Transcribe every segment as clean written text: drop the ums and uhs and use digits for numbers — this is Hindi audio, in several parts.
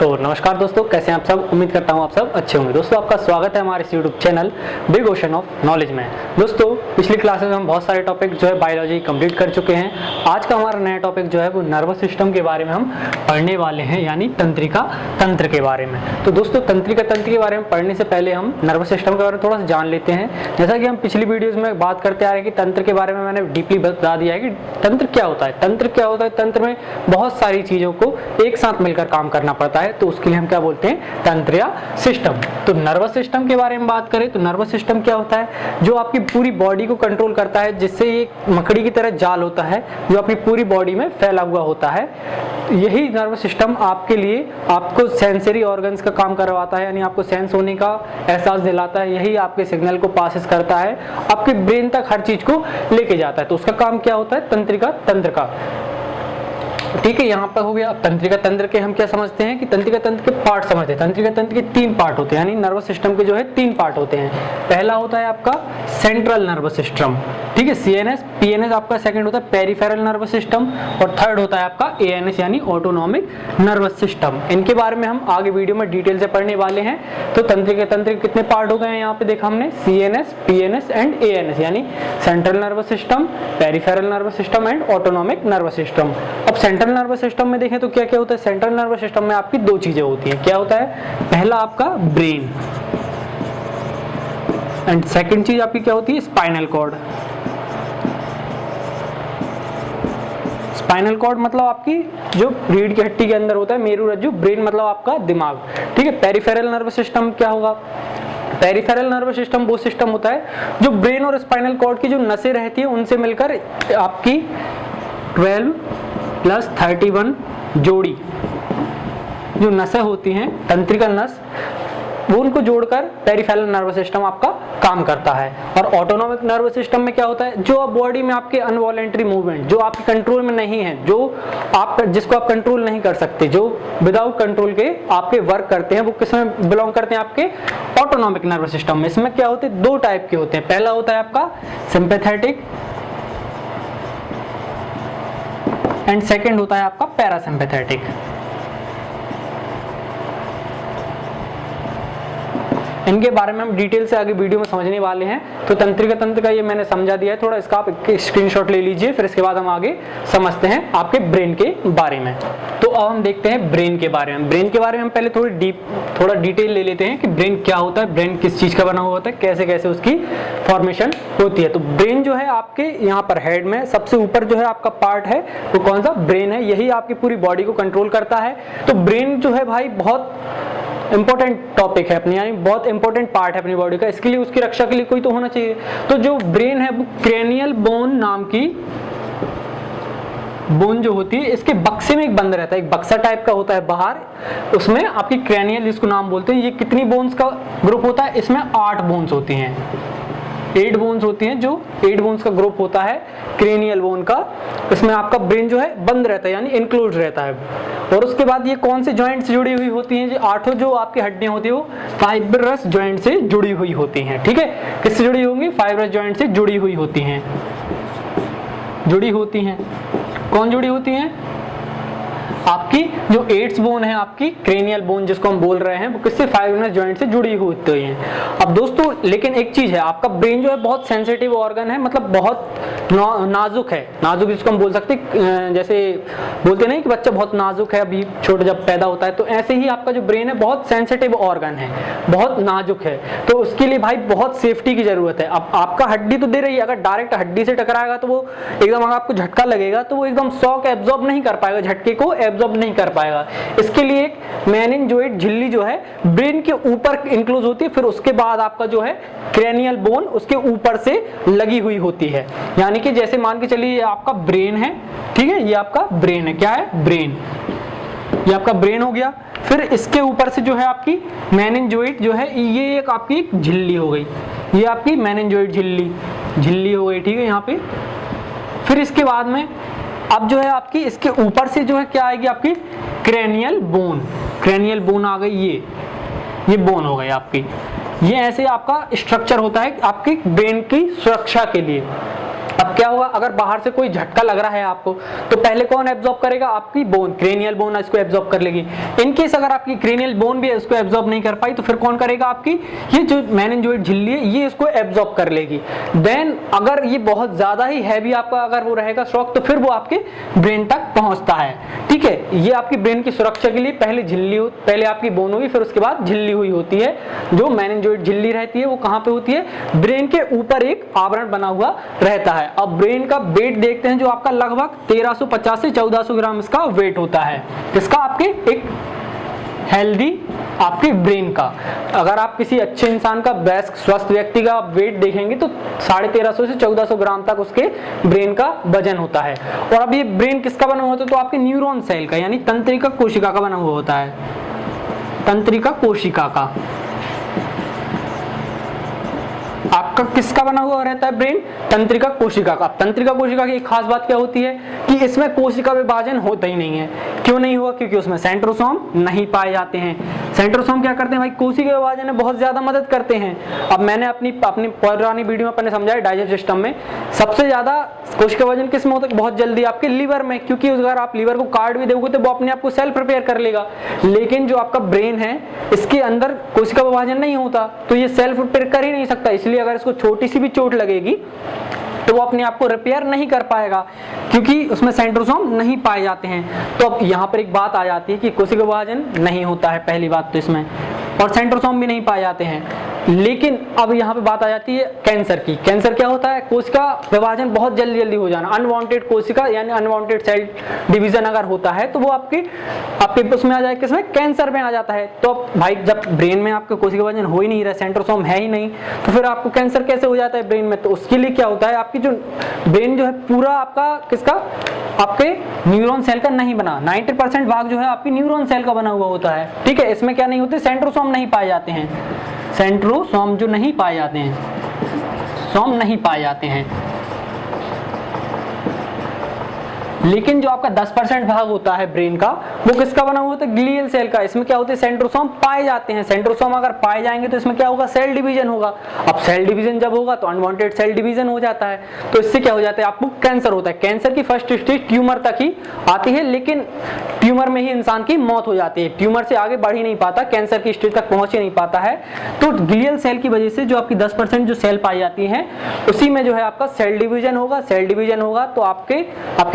नमस्कार दोस्तों, कैसे हैं आप सब। उम्मीद करता हूं आप सब अच्छे होंगे। दोस्तों आपका स्वागत है हमारे YouTube channel big ocean of knowledge में। दोस्तों पिछली क्लासेस में हम बहुत सारे टॉपिक जो है बायोलॉजी कंप्लीट कर चुके हैं। आज का हमारा नया टॉपिक जो है वो नर्वस सिस्टम के बारे में हम पढ़ने वाले हैं, यानी तंत्रिका तंत्र के बारे में। तो दोस्तों तंत्रिका तंत्र के बारे में पढ़ने से पहले हम नर्वस सिस्टम के बारे में थोड़ा सा जान लेते हैं। जैसा कि हम पिछली वीडियोज में बात करते आ रहे हैं कि तंत्र के बारे में मैंने डीपली बता दिया है कि तंत्र क्या होता है। तंत्र क्या होता है, तंत्र में बहुत सारी चीजों को एक साथ मिलकर काम करना पड़ता है, तो उसके लिए हम क्या बोलते हैं, तंत्र या सिस्टम। तो नर्वस सिस्टम के बारे में बात करें तो नर्वस सिस्टम क्या होता है, जो आपकी पूरी बॉडी को कंट्रोल करता है, जिससे ये मकड़ी की तरह जाल होता है जो आपकी पूरी बॉडी में फैला हुआ होता है। यही नर्वस सिस्टम आपके लिए आपको सेंसरी ऑर्गन्स का काम करवाता है, यानी आपको सेंस होने का एहसास दिलाता है। यही आपके सिग्नल को पासिस करता है, आपके ब्रेन तक हर चीज को लेके जाता है। तो उसका काम क्या होता है, तंत्रिका तंत्र का। ठीक है, यहाँ पर हो गया। अब तंत्रिका तंत्र के हम क्या समझते हैं कि तंत्रिका तंत्र के पार्ट समझते हैं। तंत्रिका तंत्र के 3 पार्ट होते हैं, यानी नर्वस सिस्टम के जो है 3 पार्ट होते हैं। पहला होता है आपका सेंट्रल नर्वस सिस्टम, ठीक है, सीएनएस। पीएनएस आपका सेकंड होता है पेरिफेरल नर्वस सिस्टम, और थर्ड होता है आपका एएनएस यानी ऑटोनॉमिक नर्वस सिस्टम। इनके बारे में हम आगे वीडियो में डिटेल से पढ़ने वाले हैं। तो तंत्रिका तंत्र के कितने पार्ट हो गए हैं यहाँ पे देखा हमने, सीएनएस, पीएनएस एंड एएनएस, यानी central nervous system, peripheral nervous system and autonomic nervous system. अब सेंट्रल नर्वस सिस्टम में देखें तो क्या क्या होता है। सेंट्रल नर्वस सिस्टम में आपकी 2 चीजें होती हैं। क्या होता है, पहला आपका ब्रेन, एंड सेकंड चीज आपकी क्या होती है, स्पाइनल कॉर्ड। स्पाइनल कॉर्ड मतलब आपकी जो रीढ़ की हड्डी के अंदर होता है, मेरुरज्जु। ब्रेन मतलब आपका दिमाग, ठीक है। पेरिफेरल नर्वस सिस्टम क्या होगा, पेरिफेरल नर्वस सिस्टम वो सिस्टम होता है जो ब्रेन और स्पाइनल कॉर्ड की जो नसें रहती है उनसे मिलकर आपकी 12 + 31 जोड़ी जो नसें होती हैं, तंत्रिका नस, वो उनको जोड़कर पेरिफेरल नर्वस सिस्टम आपका काम करता है। और ऑटोनॉमिक नर्वस सिस्टम में क्या होता है, जो बॉडी में आपके अनवॉलेंटरी मूवमेंट जो आपके कंट्रोल में नहीं है, जो आप जिसको आप कंट्रोल नहीं कर सकते, जो विदाउट कंट्रोल के आपके वर्क करते हैं, वो किसमें बिलोंग करते हैं, आपके ऑटोनॉमिक नर्वस सिस्टम में। इसमें क्या होते हैं, 2 टाइप के होते हैं। पहला होता है आपका सिंपैथेटिक एंड सेकेंड होता है आपका पैरासिम्पैथेटिक। इनके बारे में हम डिटेल से आगे वीडियो में समझने वाले हैं। तो तंत्रिका तंत्र का ये मैंने समझा दिया है, थोड़ा इसका आप स्क्रीनशॉट ले लीजिए, फिर इसके बाद हम आगे समझते हैं आपके ब्रेन के बारे में। तो अब हम देखते हैं ब्रेन के बारे में। ब्रेन के बारे में हम पहले थोड़ा डिटेल ले लेते हैं कि ब्रेन क्या होता है, ब्रेन किस चीज का बना हुआ होता है, कैसे कैसे उसकी फॉर्मेशन होती है। तो ब्रेन जो है आपके यहाँ पर हेड में सबसे ऊपर जो है आपका पार्ट है, वो कौन सा, ब्रेन है। यही आपकी पूरी बॉडी को कंट्रोल करता है। तो ब्रेन जो है भाई बहुत इंपॉर्टेंट टॉपिक है अपनी, यानी बहुत इंपॉर्टेंट पार्ट है अपनी बॉडी का। इसके लिए उसकी रक्षा के लिए कोई तो होना चाहिए। तो जो ब्रेन है वो क्रेनियल बोन नाम की बोन जो होती है, इसके बक्से में एक बंद रहता है, एक बक्सा टाइप का होता है बाहर, उसमें आपकी क्रेनियल जिसको नाम बोलते हैं। ये कितनी बोन्स का ग्रुप होता है, इसमें 8 बोन्स होती हैं, 8 बोन्स होती हैं, जो 8 बोन्स का ग्रुप होता है क्रेनियल बोन का। इसमें आपका ब्रेन जो है बंद रहता है, यानी इंक्लूड रहता है। और उसके बाद ये कौन से जॉइंट से जुड़ी हुई होती हैं, जो 8 जो आपकी हड्डियां होती है वो फाइब्रस जॉइंट से जुड़ी हुई होती हैं, ठीक है। किससे जुड़ी होंगी, फाइब्रस जॉइंट से जुड़ी हुई होती हैं, जुड़ी होती हैं। कौन जुड़ी होती हैं, आपकी जो 8 बोन है, आपकी क्रेनियल बोन जिसको हम बोल रहे हैं, वो किससे, फाइब्रस जॉइंट से जुड़ी होती हैं। अब दोस्तों लेकिन एक चीज है, आपका ब्रेन जो है बहुत सेंसिटिव ऑर्गन है, मतलब बहुत नाजुक है। नाजुक जिसको हम बोल सकते हैं, जैसे बोलते नहीं कि बच्चा बहुत नाजुक है अभी छोटा जब पैदा होता है, तो ऐसे ही आपका जो ब्रेन है बहुत सेंसिटिव ऑर्गन है, बहुत नाजुक है। तो उसके लिए भाई बहुत सेफ्टी की जरूरत है। अब आपका हड्डी तो दे रही है, अगर डायरेक्ट हड्डी से टकराएगा तो वो एकदम, अगर आपको झटका लगेगा तो वो एकदम शॉक एब्जॉर्ब नहीं कर पाएगा, झटके को एब्जॉर्ब नहीं कर पाएगा। इसके लिए एक मेनिनजोइड झिल्ली जो है ब्रेन के ऊपर इंक्लोज होती है, फिर उसके बाद आपका जो है क्रेनियल बोन उसके ऊपर से लगी हुई होती है। यानी कि जैसे मान के चलिए ये आपका ब्रेन है, ठीक है, ये आपका ब्रेन है, क्या है, ब्रेन, ये आपका ब्रेन हो गया। फिर इसके ऊपर से जो है आपकी मेनिनजोइड जो है, ये एक आपकी झिल्ली हो गई, ये आपकी मेनिनजोइड झिल्ली हो गई, ठीक है, यहाँ पे। फिर इसके बाद में अब जो है आपकी इसके ऊपर से जो है क्या आएगी, आपकी क्रेनियल बोन आ गई, ये बोन हो गई आपकी। ये ऐसे आपका स्ट्रक्चर होता है आपकी ब्रेन की सुरक्षा के लिए। अब क्या होगा, अगर बाहर से कोई झटका लग रहा है आपको, तो पहले कौन एब्जॉर्ब करेगा, आपकी बोन, क्रेनियल बोन इसको एब्जॉर्ब कर लेगी। इन केस अगर आपकी क्रेनियल बोन भी इसको एब्जॉर्ब नहीं कर पाई, तो फिर कौन करेगा, आपकी ये जो मेनिंजोइड झिल्ली है ये इसको एब्जॉर्ब कर लेगी। देन अगर ये बहुत ज्यादा ही हैवी आपका अगर वो रहेगा शॉक, तो फिर वो आपके ब्रेन तक पहुंचता है। ठीक है, ये आपकी ब्रेन की सुरक्षा के लिए पहले पहले आपकी बोन होगी, फिर उसके बाद झिल्ली हुई होती है। जो मेनिंजोइड झिल्ली रहती है वो कहां पे होती है, ब्रेन के ऊपर एक आवरण बना हुआ रहता है। अब ब्रेन का वेट देखते हैं, जो आपका लगभग 1350 से 1400 ग्राम इसका वेट होता है। इसका आपके एक हेल्दी आपके ब्रेन का, अगर आप किसी अच्छे इंसान का, बेस्ट स्वस्थ व्यक्ति का वेट देखेंगे तो 1350 से 1400 ग्राम तक उसके ब्रेन का वजन होता है। और अब ये ब्रेन किसका बना हुआ होता है, तो आपके न्यूरॉन सेल का यानी तंत्रिका कोशिका का बना हुआ होता है, तंत्रिका कोशिका का। आपका किसका बना हुआ रहता है ब्रेन, तंत्रिका कोशिका का। तंत्रिका कोशिका की एक खास बात क्या होती है कि इसमें कोशिका विभाजन होता ही नहीं है। क्यों नहीं हुआ, क्योंकि उसमें सेंट्रोसोम नहीं पाए जाते हैं। सेंट्रोसोम क्या करते हैं भाई, कोशिका विभाजन में बहुत ज्यादा मदद करते हैं। अब मैंने अपनी पुरानी वीडियो में अपने समझाया डाइजेस्ट सिस्टम में सबसे ज्यादा कोशिका विभाजन किस में होता है, बहुत जल्दी आपके लीवर में, क्योंकि अगर आप लीवर को काट भी दोगे तो वो अपने आप को सेल प्रिपेयर कर लेगा। लेकिन जो आपका ब्रेन है इसके अंदर कोशिका विभाजन नहीं होता, तो ये सेल्फ प्रिपेयर कर ही नहीं सकता। इसलिए अगर इसको छोटी सी भी चोट लगेगी तो वो अपने आप को रिपेयर नहीं कर पाएगा, क्योंकि उसमें सेंट्रोसोम नहीं पाए जाते हैं। तो अब यहाँ पर एक बात आ जाती है कि कोशिका विभाजन नहीं होता है, पहली बात तो इसमें, और सेंट्रोसोम भी नहीं पाए जाते हैं। लेकिन अब यहाँ पे बात आ जाती है कैंसर की। कैंसर क्या होता है, कोशिका विभाजन बहुत जल्दी जल्दी हो जाना, अनवांटेड कोशिका यानी अनवांटेड सेल डिवीजन अगर होता है तो वो आपके उसमें आ जाए, किसमें, कैंसर में आ जाता है। तो अब भाई जब ब्रेन में आपका कोशिका विभाजन हो ही नहीं रहा, सेंट्रोसोम है ही नहीं, तो फिर आपको कैंसर कैसे हो जाता है ब्रेन में। तो उसके लिए क्या होता है, आपकी जो ब्रेन जो है पूरा आपका किसका, आपके न्यूरॉन सेल का नहीं बना, 90% भाग जो है आपकी न्यूरॉन सेल का बना हुआ होता है। ठीक है, इसमें क्या नहीं होते, सेंट्रोसोम नहीं पाए जाते हैं, सेंट्रोसोम जो नहीं पाए जाते हैं, सोम नहीं पाए जाते हैं। लेकिन जो आपका 10% भाग होता है ब्रेन का, वो किसका बना हुआ होता है, ग्लियल सेल का। इसमें क्या होते हैं, सेंट्रोसोम पाए जाते हैं। सेंट्रोसोम अगर पाए जाएंगे तो इसमें क्या होगा, सेल डिवीजन होगा। अब सेल डिवीजन जब होगा तो अनवांटेड सेल डिवीजन हो जाता है, तो इससे क्या हो जाता है, आपको कैंसर होता है। कैंसर की फर्स्ट स्टेज ट्यूमर तक ही आती है, लेकिन ट्यूमर में ही इंसान की मौत हो जाती है। ट्यूमर से आगे बढ़ ही नहीं पाता, कैंसर की स्टेज तक पहुंच ही नहीं पाता है। तो ग्लियल सेल की वजह से जो आपकी 10% जो सेल पाई जाती है, उसी में जो है आपका सेल डिवीजन होगा। सेल डिवीजन होगा तो आपके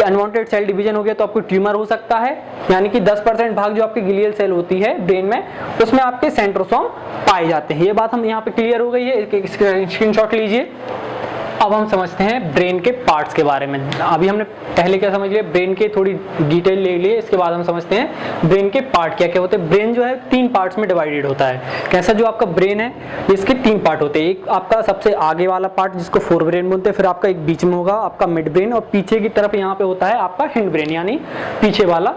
अनवांटेड सेल डिवीजन हो गया तो आपको ट्यूमर हो सकता है, यानी कि 10% भाग जो आपकी ग्लियल सेल होती है ब्रेन में, उसमें आपके सेंट्रोसोम पाए जाते हैं। ये बात हम यहाँ पे क्लियर हो गई है, एक स्क्रीनशॉट लीजिए। अब हम समझते हैं ब्रेन के पार्ट्स के बारे में। अभी हमने पहले क्या समझ लिया, ब्रेन के थोड़ी डिटेल ले लिए, इसके बाद हम समझते हैं ब्रेन के पार्ट क्या क्या होते हैं। ब्रेन जो है 3 पार्ट्स में डिवाइडेड होता है। कैसा, जो आपका ब्रेन है इसके 3 पार्ट होते हैं। एक आपका सबसे आगे वाला पार्ट जिसको फोर ब्रेन बोलते हैं, फिर आपका एक बीच में होगा आपका मिड ब्रेन, और पीछे की तरफ यहाँ पे होता है आपका हिंड ब्रेन, यानी पीछे वाला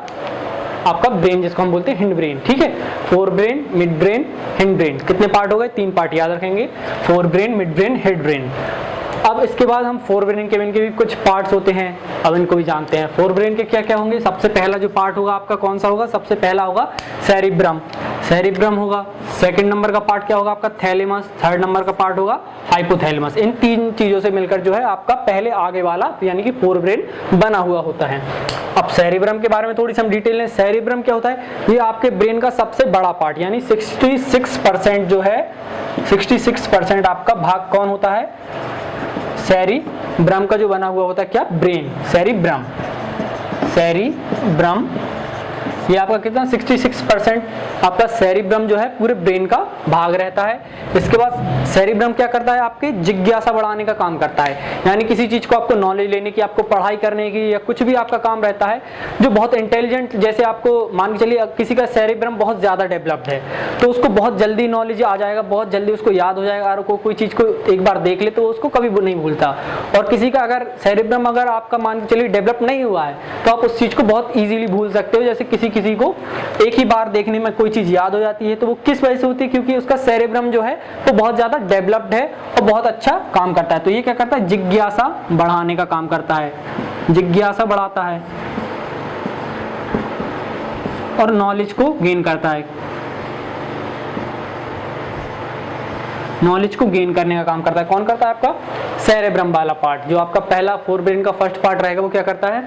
आपका ब्रेन जिसको हम बोलते हैं हिंड ब्रेन। ठीक है, fore brain, mid brain, hind brain. कितने पार्ट हो गए, 3 पार्ट याद रखेंगे, fore brain, mid brain, head brain. अब इसके बाद हम फोर ब्रेन के भी कुछ पार्ट्स होते हैं, अब इनको भी जानते हैं। फोर ब्रेन के क्या क्या होंगे, सबसे पहला जो पार्ट होगा आपका कौन सा होगा, सबसे पहला होगा सेरिब्रम, सेरिब्रम होगा। सेकंड नंबर का पार्ट क्या होगा आपका, थैलेमस। थर्ड नंबर का पार्ट होगा हाइपोथैलेमस। इन 3 चीजों से मिलकर जो है आपका पहले आगे वाला यानी कि फोर ब्रेन बना हुआ होता है। अब सेरिब्रम के बारे में थोड़ी सी हम डिटेल लें। सेरिब्रम क्या होता है, ये आपके ब्रेन का सबसे बड़ा पार्ट, यानी 66% जो है, 66% आपका भाग कौन होता है, सेरिब्रम का जो बना हुआ होता है क्या, ब्रेन, सेरिब्रम। सेरिब्रम ये आपका कितना, 66% आपका सेरिब्रम जो है पूरे ब्रेन का भाग रहता है। इसके बाद सेरिब्रम क्या करता है, आपके जिज्ञासा बढ़ाने का काम करता है, यानी किसी चीज को आपको नॉलेज लेने की, आपको पढ़ाई करने की, या कुछ भी आपका काम रहता है जो बहुत इंटेलिजेंट, जैसे आपको मान के चलिए किसी का सेरिब्रम बहुत ज्यादा डेवलप्ड है तो उसको बहुत जल्दी नॉलेज आ जाएगा, बहुत जल्दी उसको याद हो जाएगा, और कोई चीज को एक बार देख ले तो उसको कभी नहीं भूलता। और किसी का अगर सेरिब्रम अगर आपका मान के चलिए डेवलप नहीं हुआ है तो आप उस चीज को बहुत ईजिली भूल सकते हो। जैसे किसी को एक ही बार देखने में कोई चीज याद हो जाती है, तो वो किस वजह से होती है, क्योंकि उसका सेरिब्रम जो है वो बहुत ज्यादा डेवलप्ड है और बहुत अच्छा काम करता है। तो ये क्या करता है, जिज्ञासा बढ़ाने का काम करता है, जिज्ञासा बढ़ाता है और नॉलेज को गेन करता है। नॉलेज को गेन करने का काम करता है। कौन करता है? आपका सेरेब्रम वाला पार्ट, जो आपका पहला फोरब्रेन का फर्स्ट पार्ट रहेगा, वो क्या करता है?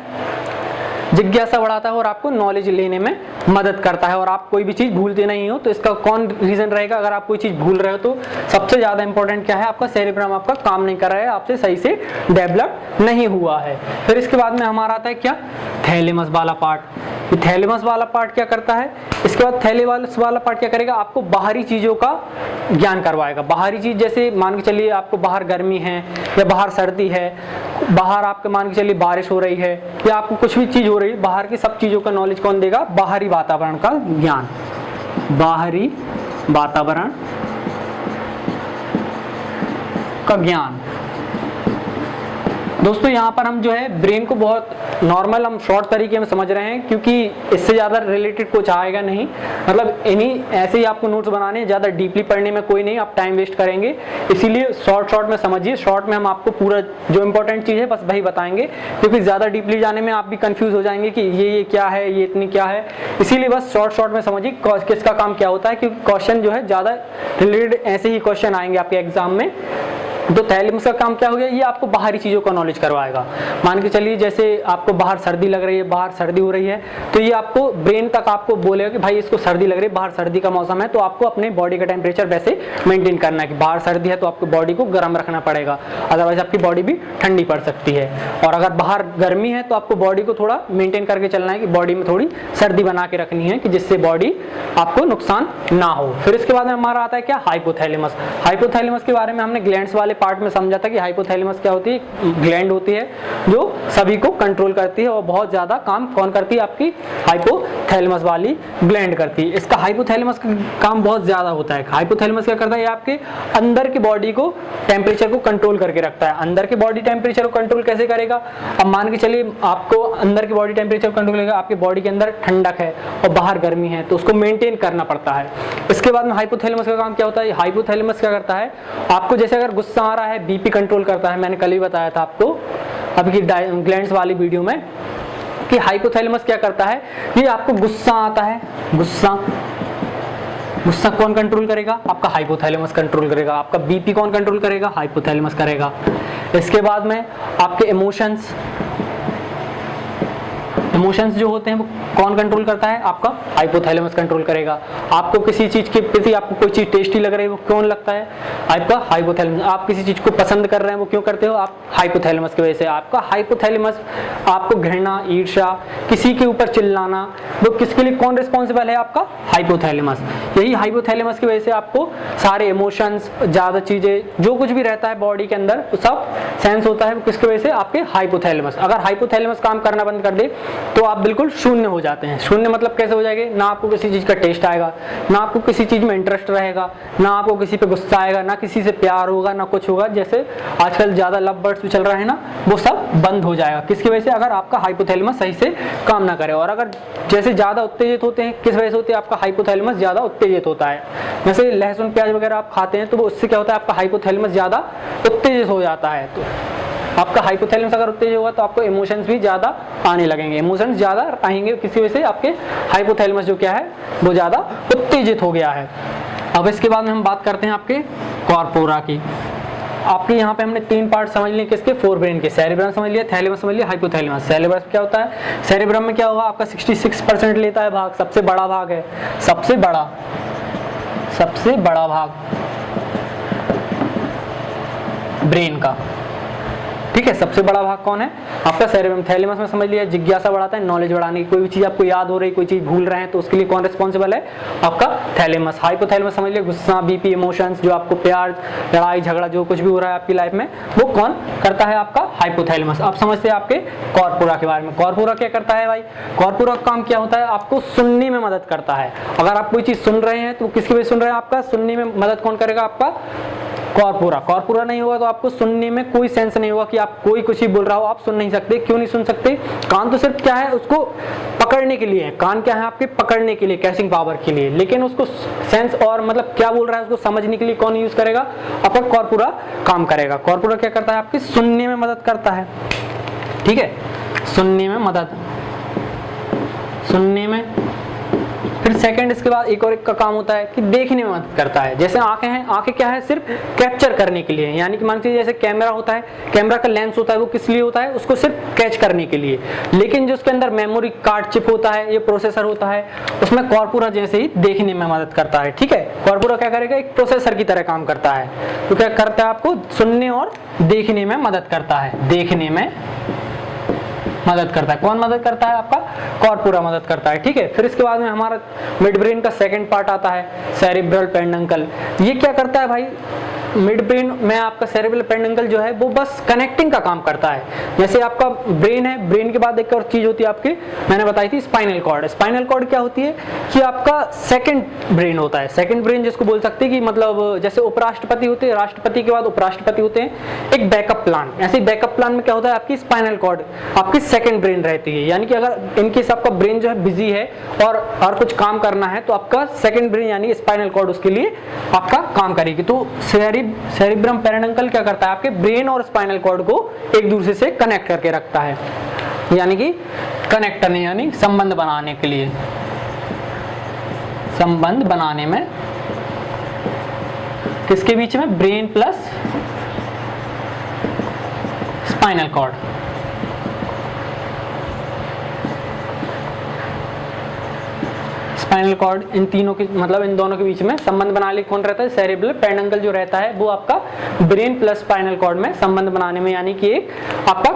जिज्ञासा बढ़ाता है और आपको नॉलेज लेने में मदद करता है। और आप कोई भी चीज भूलते नहीं हो, तो इसका कौन रीजन रहेगा? अगर आप कोई चीज भूल रहे हो तो सबसे ज्यादा इंपॉर्टेंट क्या है? आपका सेरेब्रम आपका काम नहीं कर रहा है, आपसे सही से डेवलप नहीं हुआ है। फिर इसके बाद में हमारा आता है क्या? थैलेमस वाला पार्ट। थैलेमस वाला पार्ट क्या करता है? इसके बाद थैलेमस वाला पार्ट क्या करेगा? आपको बाहरी चीजों का ज्ञान करवाएगा। बाहरी चीज जैसे मान के चलिए आपको बाहर गर्मी है या बाहर सर्दी है, बाहर आपके मान के चलिए बारिश हो रही है या आपको कुछ भी चीज हो रही है, बाहर की सब चीजों का नॉलेज कौन देगा? बाहरी वातावरण का ज्ञान, बाहरी वातावरण का ज्ञान। दोस्तों यहाँ पर हम जो है ब्रेन को बहुत नॉर्मल हम शॉर्ट तरीके में समझ रहे हैं, क्योंकि इससे ज़्यादा रिलेटेड कुछ आएगा नहीं। मतलब इन्हीं ऐसे ही आपको नोट्स बनाने हैं, ज़्यादा डीपली पढ़ने में कोई नहीं, आप टाइम वेस्ट करेंगे। इसीलिए शॉर्ट में समझिए। शॉर्ट में हम आपको पूरा जो इंपॉर्टेंट चीज़ है बस वही बताएंगे, क्योंकि ज़्यादा डीपली जाने में आप भी कंफ्यूज हो जाएंगे कि ये क्या है, ये इतनी क्या है। इसीलिए बस शॉर्ट में समझिए किसका काम क्या होता है, क्योंकि क्वेश्चन जो है ज़्यादा रिलेटेड ऐसे ही क्वेश्चन आएंगे आपके एग्जाम में। तो थैलेमस का काम क्या हो गया? ये आपको बाहरी चीजों का नॉलेज करवाएगा। मान के चलिए जैसे आपको बाहर सर्दी लग रही है, बाहर सर्दी हो रही है, तो ये आपको ब्रेन तक आपको बोलेगा कि भाई इसको सर्दी लग रही है, बाहर सर्दी का मौसम है, तो आपको अपने बॉडी का टेम्परेचर वैसे मेंटेन करना है कि बाहर सर्दी है तो आपको बॉडी को गर्म रखना पड़ेगा, अदरवाइज आपकी बॉडी भी ठंडी पड़ सकती है। और अगर बाहर गर्मी है तो आपको बॉडी को थोड़ा मेंटेन करके चलना है कि बॉडी में थोड़ी सर्दी बना के रखनी है कि जिससे बॉडी आपको नुकसान ना हो। फिर इसके बाद में हमारा आता है क्या? हाइपोथैलेमस। हाइपोथैलेमस के बारे में हमने ग्लैंड्स वाले पार्ट में समझा था कि हाइपोथैलेमस क्या होती है? ग्लैंड होती है जो सभी को कंट्रोल करती है और बहुत ज्यादा काम कौन करती है? आपकी हाइपोथैलेमस वाली ग्लैंड करती है। इसका हाइपोथैलेमस का काम बहुत ज्यादा होता है। हाइपोथैलेमस क्या करता है? आपके अंदर की बॉडी को टेम्परेचर को कंट्रोल करके रखता है। अंदर की बॉडी टेम्परेचर को कंट्रोल कैसे करेगा? अब मान के चलिए आपको अंदर की बॉडी टेम्परेचर कंट्रोल करेगा, आपकी बॉडी के अंदर ठंडक है और बाहर गर्मी है, तो उसको मेंटेन करना पड़ता है। इसके बाद में हाइपोथैलेमस का काम क्या होता है? हाइपोथैलेमस क्या करता है? आपको जैसे अगर गुस्सा आ रहा है, बीपी कंट्रोल करता है। मैंने कल ही बताया था आपको अभी ग्लैंड्स वाली वीडियो में कि हाइपोथैलेमस क्या करता है। ये आपको गुस्सा आता है, गुस्सा कौन कंट्रोल करेगा? आपका हाइपोथैलेमस कंट्रोल करेगा। आपका बीपी कौन कंट्रोल करेगा? हाइपोथैलेमस करेगा। इसके बाद में आपके इमोशंस जो होते हैं वो कौन कंट्रोल करता है? आपका हाइपोथैलेमस कंट्रोल करेगा। आपको किसी चीज के प्रति आपको कोई चीज टेस्टी लग रही है, वो कौन लगता है? आपका हाइपोथैलेमस। आप किसी चीज को पसंद कर रहे हैं, वो क्यों करते हो? आप हाइपोथैलेमस की वजह से। आपका हाइपोथैलेमस आपको घृणा, ईर्ष्या, किसी के ऊपर चिल्लाना, वो किसके लिए कौन रिस्पॉन्सिबल है? आपका हाइपोथैलेमस। यही हाइपोथैलेमस की वजह से आपको सारे इमोशंस, ज्यादा चीजें जो कुछ भी रहता है बॉडी के अंदर वो सब सेंस होता है, वो किसकी वजह से? आपके हाइपोथैलेमस। अगर हाइपोथैलेमस काम करना बंद कर दे तो आप बिल्कुल शून्य हो जाते हैं। शून्य मतलब कैसे हो जाएंगे? ना आपको किसी चीज का टेस्ट आएगा, ना आपको किसी चीज में इंटरेस्ट रहेगा, ना आपको किसी पे गुस्सा आएगा, ना किसी से प्यार होगा, ना कुछ होगा। जैसे आजकल ज्यादा लव बर्ड्स भी चल रहा है ना, वो सब बंद हो जाएगा। किसकी वजह से? अगर आपका हाइपोथैलेमस सही से काम ना करे। और अगर जैसे ज्यादा उत्तेजित होते हैं, किस वजह से होते हैं? आपका हाइपोथैलेमस ज्यादा उत्तेजित होता है। जैसे लहसुन प्याज वगैरह आप खाते हैं तो वो उससे क्या होता है? आपका हाइपोथैलेमस ज्यादा उत्तेजित हो जाता है। तो आपका हाइपोथैलेमस अगर उत्तेजित होगा तो आपको इमोशंस भी ज्यादा आने लगेंगे। इमोशंस ज्यादा आएंगे किसी वजह से? आपके हाइपोथैलेमस जो क्या है वो ज्यादा उत्तेजित हो गया है। अब इसके बाद में हम बात करते हैं आपके कॉर्पोरा की। आपके यहाँ पे हमने तीन पार्ट समझ लिए किसके? फोरब्रेन के। सेरेब्रम समझ लिया, थैलेमस समझ लिया, हाइपोथैलेमस। सेरेब्रम क्या होता है? सेरेब्रम में क्या होगा? आपका 66% लेता है भाग, सबसे बड़ा भाग है, सबसे बड़ा भाग ब्रेन का। ठीक है, सबसे बड़ा भाग कौन है? आपका सेरेब्रम। थैलेमस में समझ लिया जिज्ञासा बढ़ाता है, नॉलेज बढ़ाने की। कोई भी चीज आपको याद हो रही, कोई चीज भूल रहे हैं तो उसके लिए कौन रिस्पॉन्सिबल है? आपका थैलेमस। हाइपोथैलेमस समझ लिया गुस्सा, बीपी, इमोशंस, जो आपको प्यार, लड़ाई झगड़ा जो कुछ भी हो रहा है आपकी लाइफ में वो कौन करता है? आपका हाइपोथैलेमस। अब समझते हैं आपके कॉर्पोरा के बारे में। कॉर्पोरा क्या करता है भाई? कॉर्पोरा का काम क्या होता है? आपको सुनने में मदद करता है। अगर आप कोई चीज सुन रहे हैं तो किसकी वजह से सुन रहे हैं? आपका सुनने में मदद कौन करेगा? आपका कॉर्पोरा। कॉर्पोरा नहीं होगा तो आपको सुनने में कोई सेंस नहीं होगा कि आप कोई कुछ ही बोल रहा हो, आप सुन नहीं सकते। क्यों नहीं सुन सकते? कान तो सिर्फ क्या है? उसको पकड़ने के लिए है। कान क्या है? आपके पकड़ने के लिए, कैचिंग पावर के लिए। लेकिन उसको सेंस और मतलब क्या बोल रहा है उसको समझने के लिए कौन यूज करेगा? आपका कॉर्पोरा काम करेगा। कॉर्पोरा क्या करता है? आपके सुनने में मदद करता है। ठीक है, सुनने में मदद, सुनने में। फिर सेकंड इसके बाद एक और एक का काम होता है कि देखने में मदद करता है। जैसे आंखें हैं, आंखें क्या है, सिर्फ कैप्चर करने के लिए, यानी कि मान लीजिए जैसे कैमरा होता है, कैमरा का लेंस होता है वो किस लिए होता है, उसको सिर्फ कैच करने के लिए। लेकिन जो उसके अंदर मेमोरी कार्ड चिप होता है, ये प्रोसेसर होता है, उसमें कॉर्पोरा जैसे ही देखने में मदद करता है। ठीक है, कॉर्पोरा क्या करेगा, एक प्रोसेसर की तरह काम करता है। तो क्या करता है, आपको सुनने और देखने में मदद करता है, देखने में मदद करता है। कौन मदद करता है, आपका कॉर्पोरा मदद करता है। ठीक है, फिर इसके बाद में हमारा मिड ब्रेन का सेकंड पार्ट आता है, सेरिब्रल पेंडुकल। ये क्या करता है भाई, मिड ब्रेन में आपका सेरिब्रल पेंडुकल जो है वो बस कनेक्टिंग का काम करता है। जैसे आपका ब्रेन है, ब्रेन के बाद एक और चीज होती है आपकी, मैंने बताई थी स्पाइनल कॉर्ड। स्पाइनल कॉर्ड क्या होती है कि आपका सेकंड ब्रेन होता है। सेकंड ब्रेन जिसको बोल सकते हैं कि मतलब जैसे उपराष्ट्रपति होते हैं, राष्ट्रपति के बाद उपराष्ट्रपति होते हैं, एक बैकअप प्लान, ऐसे ही बैकअप प्लान में क्या होता है, आपकी स्पाइनल कॉर्ड आपकी सेकंड ब्रेन रहती है। यानी कि अगर इनकेस आपका ब्रेन जो है बिजी है और कुछ काम करना है तो आपका सेकंड ब्रेन यानी स्पाइनल कॉर्ड उसके लिए आपका काम करेगी। तो सेरिब्रम पेरिडंकल क्या करता है, आपके ब्रेन और स्पाइनल कॉर्ड को एक दूसरे से कनेक्ट करके रखता है, यानी कि कनेक्ट करने, यानी संबंध बनाने के लिए, संबंध बनाने में किसके बीच में, brain plus spinal cord. Spinal cord इन तीनों के मतलब इन दोनों के बीच में संबंध बनाने कौन रहता है, सेरिब्रल पेंडुकल जो रहता है वो आपका ब्रेन प्लस स्पाइनल कॉर्ड में संबंध बनाने में, यानी कि एक आपका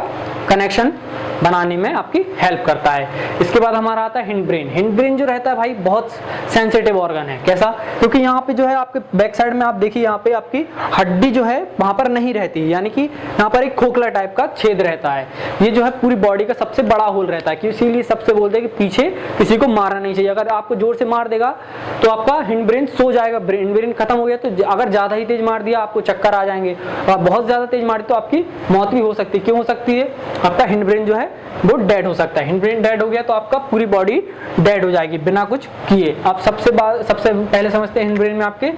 कनेक्शन बनाने में आपकी हेल्प करता है। इसके बाद हमारा आता है हिंड ब्रेन। हिंड ब्रेन जो रहता है भाई बहुत सेंसिटिव ऑर्गन है। कैसा, क्योंकि यहाँ पे जो है आपके बैक साइड में आप देखिए, यहाँ पे आपकी हड्डी जो है वहां पर नहीं रहती, यानी कि यहाँ पर एक खोखला टाइप का छेद रहता है। ये जो है पूरी बॉडी का सबसे बड़ा होल रहता है, इसीलिए सबसे बोलते हैं कि पीछे किसी को मारना नहीं चाहिए। अगर आपको जोर से मार देगा तो आपका हिंड ब्रेन सो जाएगा, ब्रेन खत्म हो गया। तो अगर ज्यादा ही तेज मार दिया आपको चक्कर आ जाएंगे, और बहुत ज्यादा तेज मारी तो आपकी मौत भी हो सकती है। क्यों हो सकती है, आपका हिंड ब्रेन जो है वो डेड हो सकता है। हिंड ब्रेन डेड हो गया तो आपका पूरी बॉडी डेड हो जाएगी बिना कुछ किए। आप सबसे पहले समझते हैं हिंड ब्रेन में आपके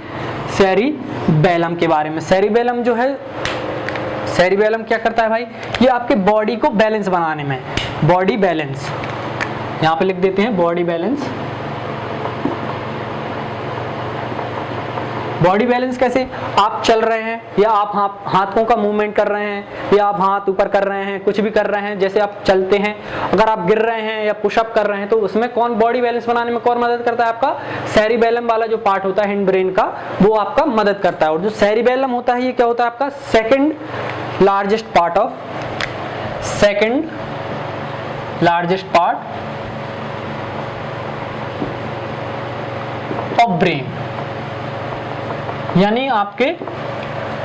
सेरिबेलम के बारे में। सेरिबेलम जो है, सेरिबेलम क्या करता है भाई, ये आपके बॉडी को बैलेंस बनाने में, बॉडी बैलेंस, यहाँ पे लिख देते हैं बॉडी बैलेंस। बॉडी बैलेंस कैसे, आप चल रहे हैं या आप हाथों का मूवमेंट कर रहे हैं या आप हाथ ऊपर कर रहे हैं, कुछ भी कर रहे हैं, जैसे आप चलते हैं, अगर आप गिर रहे हैं या पुशअप कर रहे हैं तो उसमें कौन बॉडी बैलेंस बनाने में कौन मदद करता है, आपका सेरिबेलम वाला जो पार्ट होता है हिंड ब्रेन का, वो आपका मदद करता है। और जो सेरिबेलम होता है ये क्या होता है, आपका second largest part of brain, यानी आपके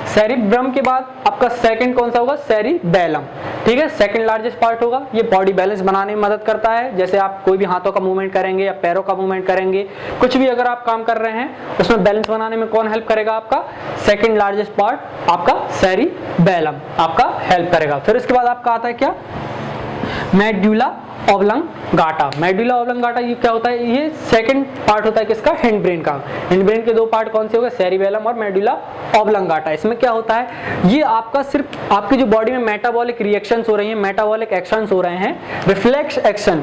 सेरिब्रम के बाद आपका सेकंड कौन सा होगा, सेरिबेलम। ठीक है, सेकंड लार्जेस्ट पार्ट होगा। ये बॉडी बैलेंस बनाने में मदद करता है। जैसे आप कोई भी हाथों का मूवमेंट करेंगे या पैरों का मूवमेंट करेंगे, कुछ भी अगर आप काम कर रहे हैं उसमें बैलेंस बनाने में कौन हेल्प करेगा, आपका सेकंड लार्जेस्ट पार्ट आपका सेरिबेलम आपका हेल्प करेगा। फिर इसके बाद आपका आता है क्या, मेडुला ऑब्लंगाटा। मेडुला ऑब्लंगाटा ये क्या होता है, ये सेकंड पार्ट होता है किसका, हिंड ब्रेन का। हिंड ब्रेन के दो पार्ट कौन से हो गए, सेरिबेलम और मेडुला ऑब्लंगाटा। इसमें क्या होता है, ये आपका सिर्फ आपकी जो बॉडी में मेटाबॉलिक रिएक्शंस हो रही हैं, मेटाबॉलिक एक्शंस हो रहे हैं, रिफ्लेक्स एक्शन,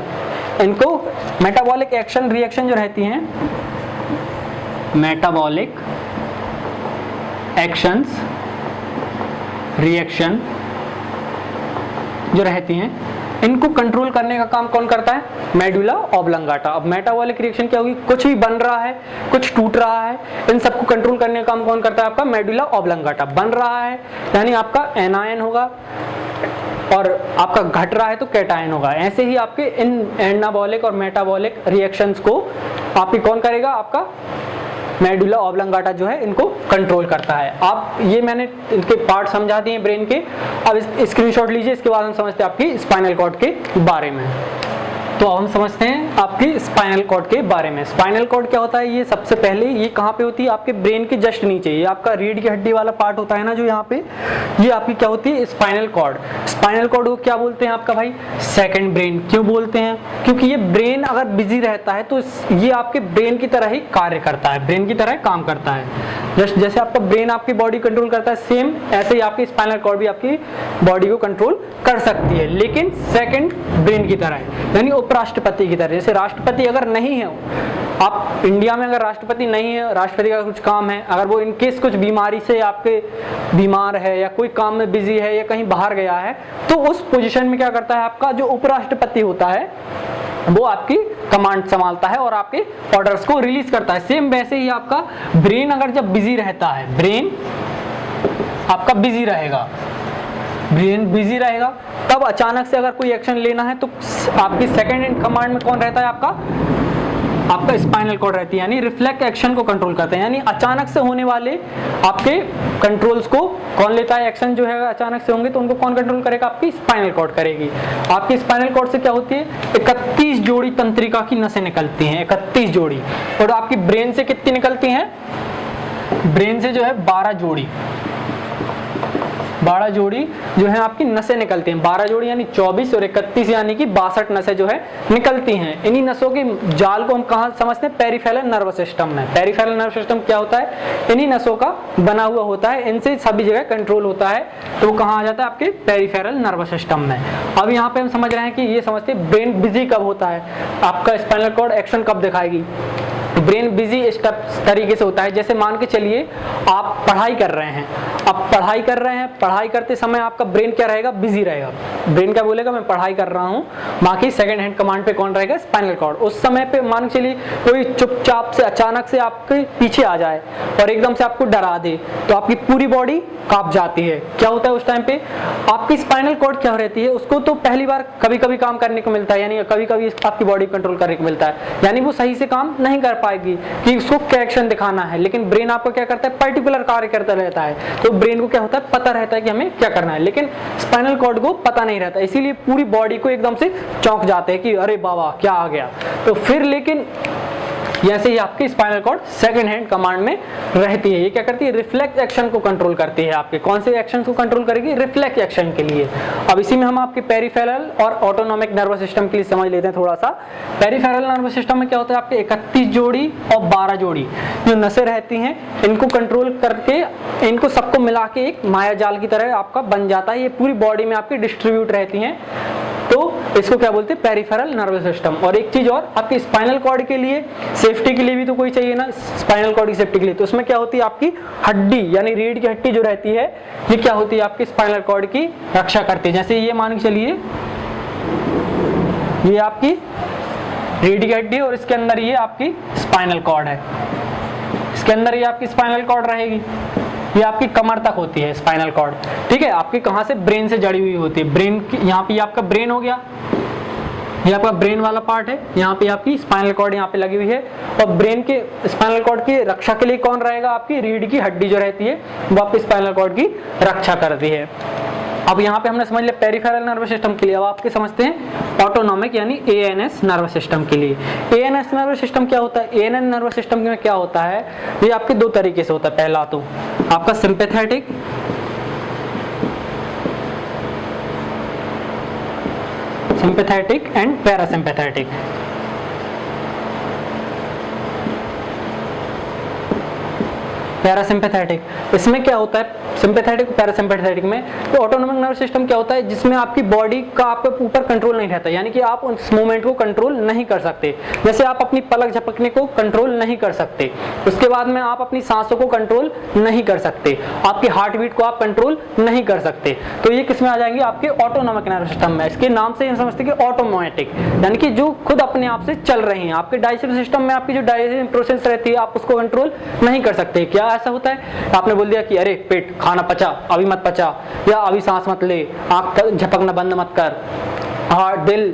इनको मेटाबॉलिक एक्शन रिएक्शन जो रहती हैं, मेटाबॉलिक एक्शंस रिएक्शन जो रहती हैं, इनको कंट्रोल करने का काम कौन करता है, मेडुला ऑब्लंगाटा। अब मेटाबॉलिक रिएक्शन क्या होगी, कुछ भी बन रहा है, कुछ टूट रहा है, इन सबको कंट्रोल करने का काम कौन करता है, आपका मेडुला ऑब्लंगाटा। बन रहा है यानी आपका एनायन होगा और आपका घट रहा है तो कैटायन होगा। ऐसे ही आपके इन एनाबॉलिक और मेटाबॉलिक रिएक्शंस को आपकी कौन करेगा, आपका मेडुला ऑब्लंगाटा जो है इनको कंट्रोल करता है। आप ये मैंने इनके पार्ट समझा दिए ब्रेन के, अब स्क्रीनशॉट लीजिए, इसके बाद हम समझते हैं आपकी स्पाइनल कॉर्ड के बारे में। तो अब हम समझते हैं आपकी स्पाइनल कॉर्ड के बारे में। स्पाइनल कॉर्ड क्या होता है, ये सबसे पहले ये कहाँ पे होती है, आपके ब्रेन के जस्ट नीचे, ये आपका रीढ़ की हड्डी वाला पार्ट होता है ना जो यहाँ पे, ये आपकी क्या होती है, स्पाइनल कॉर्ड। स्पाइनल कॉर्ड को क्या बोलते हैं आपका भाई, सेकंड ब्रेन। क्यों बोलते हैं, क्योंकि ये ब्रेन अगर बिजी रहता है तो ये आपके ब्रेन की तरह ही कार्य करता है, ब्रेन की तरह काम करता है। जैसे आपका ब्रेन आपकी बॉडी कंट्रोल करता है, सेम ऐसे ही आपकी स्पाइनल कॉर्ड भी आपकी बॉडी को कंट्रोल कर सकती है, लेकिन सेकंड ब्रेन की तरह है। यानी उपराष्ट्रपति की तरह। जैसे राष्ट्रपति अगर नहीं है, आप इंडिया में अगर राष्ट्रपति नहीं है, राष्ट्रपति का कुछ काम है, अगर वो इनकेस कुछ बीमारी से आपके बीमार है या कोई काम में बिजी है या कहीं बाहर गया है, तो उस पोजीशन में क्या करता है, आपका जो उपराष्ट्रपति होता है वो आपकी कमांड संभालता है और आपके ऑर्डर्स को रिलीज करता है। सेम वैसे ही आपका ब्रेन अगर जब बिजी रहता है, ब्रेन आपका बिजी रहेगा, ब्रेन बिजी रहेगा, तब अचानक से अगर कोई एक्शन लेना है तो आपकी सेकंड इन कमांड में कौन रहता है, आपका स्पाइनल कॉर्ड रहती है, यानी रिफ्लेक्स एक्शन को कंट्रोल करते हैं। यानी अचानक से होने वाले आपके कंट्रोल्स को कौन लेता है, एक्शन जो है अचानक से होंगे तो उनको कौन कंट्रोल करेगा, आपकी स्पाइनल कॉर्ड करेगी। आपकी स्पाइनल कॉर्ड से क्या होती है, 31 जोड़ी तंत्रिका की नसें निकलती हैं, 31 जोड़ी। और आपकी ब्रेन से कितनी निकलती हैं, ब्रेन से जो है 12 जोड़ी जो है आपकी नसें निकलती हैं। 12 जोड़ी यानी 24 और 31 यानी कि 62 नसें जो है निकलती हैं। इन्हीं नसों के जाल को हम कहाँ समझते हैं, पेरिफेरल नर्वस सिस्टम में। पेरिफेरल नर्वस सिस्टम क्या होता है, इन्हीं नसों का बना हुआ होता है, इनसे सभी जगह कंट्रोल होता है, तो वो कहाँ आ जाता है, आपके पेरिफेरल नर्वस सिस्टम में। अब यहाँ पे हम समझ रहे हैं कि ये समझते हैं ब्रेन बिजी कब होता है, आपका स्पाइनल कॉर्ड एक्शन कब दिखाएगी। ब्रेन बिजी इस तरीके से होता है, जैसे मान के चलिए आप पढ़ाई कर रहे हैं, पढ़ाई करते समय आपका ब्रेन क्या रहेगा, बिजी रहेगा। ब्रेन क्या बोलेगा, मैं पढ़ाई कर रहा हूँ, बाकी सेकंड हैंड कमांड पे कौन रहेगा, स्पाइनल कॉर्ड। उस समय पे मान के चलिए कोई चुपचाप से अचानक से आपके पीछे आ जाए और एकदम से आपको डरा दे, तो आपकी पूरी बॉडी कांप जाती है। क्या होता है उस टाइम पे, आपकी स्पाइनल कॉर्ड क्या रहती है, उसको तो पहली बार कभी कभी काम करने को मिलता है, यानी कभी कभी आपकी बॉडी कंट्रोल करने को मिलता है, यानी वो सही से काम नहीं कर पाएगी कि उसको क्या एक्शन दिखाना है। लेकिन ब्रेन आपको क्या करता है, पर्टिकुलर कार्य करता रहता है, तो ब्रेन को क्या होता है, पता रहता है कि हमें क्या करना है। लेकिन स्पाइनल कॉर्ड को पता नहीं रहता, इसीलिए पूरी बॉडी को एकदम से चौंक जाते हैं कि अरे बाबा क्या आ गया। तो फिर लेकिन जैसे ही आपकी spinal cord second hand command में रहती है, ये क्या करती है, रिफ्लेक्स एक्शन को कंट्रोल करती है। आपके कौन से एक्शन को कंट्रोल करेगी, रिफ्लेक्स एक्शन के लिए। अब इसी में हम आपके पेरिफेरल और ऑटोनॉमिक नर्वस सिस्टम के लिए समझ लेते हैं थोड़ा सा। पेरिफेरल नर्वस सिस्टम में क्या होता है, आपके 31 जोड़ी और 12 जोड़ी जो नसें रहती हैं, इनको कंट्रोल करके इनको सबको मिला के एक माया जाल की तरह आपका बन जाता है। ये पूरी बॉडी में आपकी डिस्ट्रीब्यूट रहती हैं, तो इसको क्या बोलते हैं, पेरिफेरल नर्वस सिस्टम। और एक चीज और, आपकी स्पाइनल कॉर्ड के लिए सेफ्टी के लिए भी तो कोई चाहिए ना, स्पाइनल कॉर्ड की सेफ्टी के लिए, तो उसमें क्या होती है, आपकी हड्डी यानी रीढ़ की हड्डी जो रहती है, ये क्या होती है, आपकी स्पाइनल कॉर्ड की रक्षा करती है। जैसे ये मान के चलिए, ये आपकी रीढ़ की हड्डी और इसके अंदर ये आपकी स्पाइनल कॉर्ड है, इसके अंदर ये आपकी स्पाइनल कॉर्ड रहेगी। ये आपकी कमर तक होती है स्पाइनल कॉर्ड, ठीक है। आपकी कहां से, ब्रेन से जड़ी हुई होती है। ब्रेन यहाँ पे आपका ब्रेन हो गया, ये आपका ब्रेन वाला पार्ट है, यहाँ पे आपकी स्पाइनल कॉर्ड यहाँ पे लगी हुई है। और ब्रेन के स्पाइनल कॉर्ड की रक्षा के लिए कौन रहेगा, आपकी रीढ़ की हड्डी जो रहती है, वो आपकी स्पाइनल कॉर्ड की रक्षा करती है। अब यहाँ पे हमने समझ लिया पेरिफेरल नर्वस सिस्टम के लिए। अब आपके समझते हैं ऑटोनॉमिक यानी एएनएस नर्वस सिस्टम के लिए। एएनएस नर्वस सिस्टम क्या होता है, एएनएस नर्वस सिस्टम में क्या होता है, ये आपके दो तरीके से होता है। पहला तो आपका sympathetic, sympathetic and parasympathetic. Parasympathetic, इसमें क्या होता है, सिंपैथेटिक पैरासिम्पैथेटिक में तो ऑटोनॉमिक नर्वस सिस्टम क्या होता है, जिसमें आपकी बॉडी का आपके ऊपर कंट्रोल नहीं रहता, यानी कि आप उस मूवमेंट को कंट्रोल नहीं कर सकते। जैसे आप अपनी पलक झपकने को कंट्रोल नहीं कर सकते, उसके बाद में आप अपनी सांसों को कंट्रोल नहीं कर सकते, आपकी हार्ट बीट को आप कंट्रोल नहीं कर सकते, तो ये किस में आ जाएंगे, आपके ऑटोनॉमिक नर्वस सिस्टम में। इसके नाम से हम समझते हैं कि ऑटोमेटिक, यानी कि जो खुद अपने आप से चल रही हैं। आपके डाइजेस्टिव सिस्टम में आपकी जो डाइजेशन प्रोसेस रहती है, आप उसको कंट्रोल नहीं कर सकते। क्या ऐसा होता है, आपने बोल दिया कि अरे पेट खाना पचा, अभी मत पचा, या अभी सांस मत ले, आंख झपकना बंद मत कर, हार्ट दिल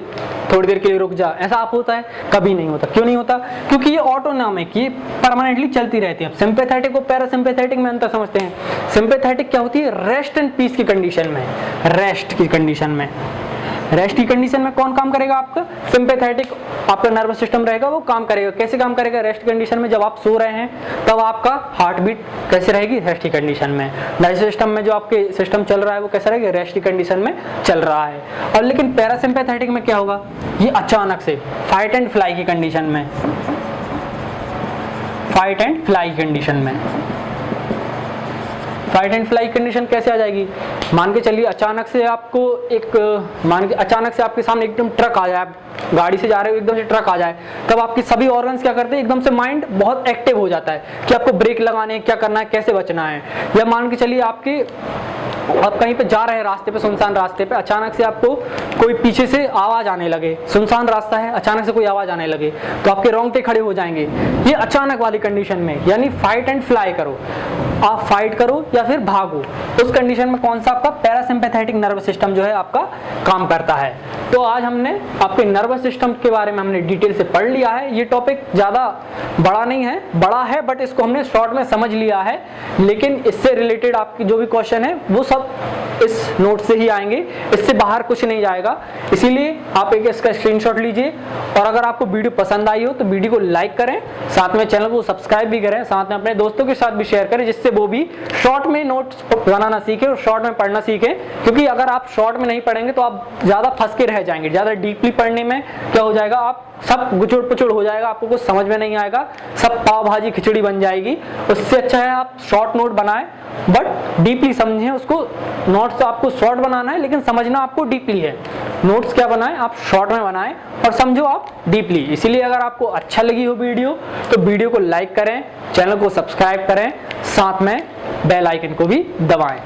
थोड़ी देर के लिए रुक जा, ऐसा आप होता है, कभी नहीं होता। क्यों नहीं होता, क्योंकि ये ऑटोनॉमिक, ये परमानेंटली चलती रहती है। सिंपैथेटिक और पैरासिम्पैथेटिक में अंतर समझते हैं। सिंपैथेटिक क्या होती है, रेस्ट एंड पीस की कंडीशन में, रेस्ट की कंडीशन में, रेस्ट की कंडीशन में कौन काम करेगा, आपका सिंपैथेटिक आपका नर्वस सिस्टम रहेगा, वो काम करेगा। कैसे काम करेगा, रेस्ट कंडीशन में, जब आप सो रहे हैं तब आपका हार्ट बीट कैसे रहेगी, रेस्ट की कंडीशन में। डाइजेस्टिव सिस्टम में जो आपके सिस्टम चल रहा है वो कैसा रहेगा, रेस्ट की कंडीशन में चल रहा है। और लेकिन पैरासिम्पैथेटिक में क्या होगा, ये अचानक से फाइट एंड फ्लाई की कंडीशन में, फाइट एंड फ्लाई कंडीशन में, फाइट एंड फ्लाई कंडीशन कैसे आ जाएगी? मान के चलिए अचानक से आपके सामने एकदम ट्रक आ जाए, गाड़ी से जा रहे हो एकदम से ट्रक आ जाए, तब आपके सभी ऑर्गन्स क्या करते हैं, एकदम से माइंड बहुत एक्टिव हो जाता है कि आपको ब्रेक लगाने, क्या करना है, कैसे बचना है। या मान के चलिए आप कहीं पे जा रहे हैं रास्ते पे, सुनसान रास्ते पे, अचानक से आपको कोई पीछे से आवाज आने लगे, सुनसान रास्ता है, अचानक से कोई आवाज आने लगे, तो आपके रोंगटे खड़े हो जाएंगे। ये अचानक वाली कंडीशन में, यानी फाइट एंड फ्लाई करो, आप फाइट करो या फिर भागो, उस कंडीशन में कौन सा आपका पैरासिम्पैथेटिक नर्वस सिस्टम जो है आपका काम करता है। तो आज हमने आपके नर्वस सिस्टम के बारे में हमने डिटेल से पढ़ लिया है। ये टॉपिक ज्यादा बड़ा नहीं है, बड़ा है बट इसको हमने शॉर्ट में समझ लिया है, लेकिन इससे रिलेटेड आपकी जो भी क्वेश्चन है वो सब इस नोट से ही आएंगे, इससे बाहर कुछ नहीं जाएगा। इसीलिए आप एक इसका स्क्रीनशॉट लीजिए, और अगर आपको वीडियो पसंद आई हो तो वीडियो को लाइक करें, साथ में चैनल को सब्सक्राइब भी करें, साथ में अपने दोस्तों के साथ भी शेयर करें, जिससे वो भी शॉर्ट में नोट्स बनाना सीखें और शॉर्ट में पढ़ना सीखें। क्योंकि अगर आप शॉर्ट में नहीं पढ़ेंगे तो आप ज्यादा फंस के रह जाएंगे, ज्यादा डीपली पढ़ने में क्या हो जाएगा, आप सब गुचुड़ पुचुड़ हो जाएगा, आपको कुछ समझ में नहीं आएगा, सब पाव भाजी खिचड़ी बन जाएगी। उससे अच्छा है आप शॉर्ट नोट बनाएं बट डीपली समझें उसको। नोट्स आपको शॉर्ट बनाना है लेकिन समझना आपको डीपली है। नोट्स क्या बनाएं, आप शॉर्ट में बनाएं और समझो आप डीपली। इसीलिए अगर आपको अच्छा लगी हो वीडियो तो वीडियो को लाइक करें, चैनल को सब्सक्राइब करें, साथ में बेल आइकन को भी दबाएं।